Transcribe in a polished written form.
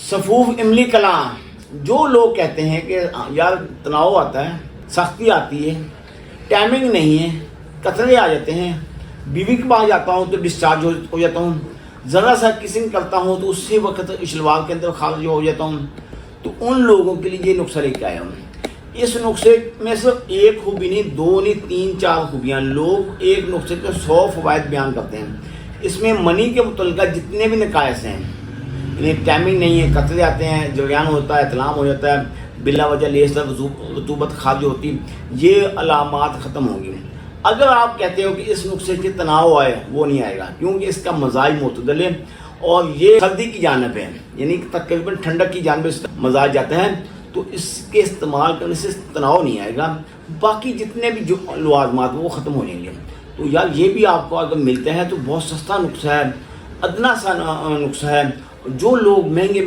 صفوف املی کلاں، جو لوگ کہتے ہیں کہ یار تناؤ آتا ہے، سختی آتی ہے، ٹائمنگ نہیں ہے، قطرے آ جاتے ہیں، بیوی کے پاس جاتا ہوں تو ڈسچارج ہو جاتا ہوں، ذرا سا کسنگ کرتا ہوں تو اسی وقت شلوار کے اندر خارج ہو جاتا ہوں، تو ان لوگوں کے لیے یہ نسخہ لے کے آیا ہوں۔ اس نسخے میں صرف ایک خوبی نہیں، دو نہیں، تین چار خوبیاں، لوگ ایک نسخے کے 100 فوائد بیان کرتے ہیں۔ اس میں منی کے متعلقہ جتنے بھی نقائص ہیں، یعنی ٹائمنگ نہیں ہے، قطرے آتے ہیں، جریان ہوتا ہے، اطلام ہو جاتا ہے، بلا وجہ لیس رطوبت خارج ہوتی، یہ علامات ختم ہوں گی۔ اگر آپ کہتے ہو کہ اس نسخے کے تناؤ آئے، وہ نہیں آئے گا، کیونکہ اس کا مزاج معتدل ہے اور یہ سردی کی جانب ہے، یعنی تقریباً ٹھنڈک کی جانب اس کا مزاج جاتا ہے، تو اس کے استعمال کرنے سے تناؤ نہیں آئے گا، باقی جتنے بھی جو لوازمات وہ ختم ہو جائیں گے۔ تو یار یہ بھی آپ کو اگر ملتے ہیں تو بہت سستا نسخہ ہے، ادنا سا نسخہ ہے۔ جو لوگ مہنگے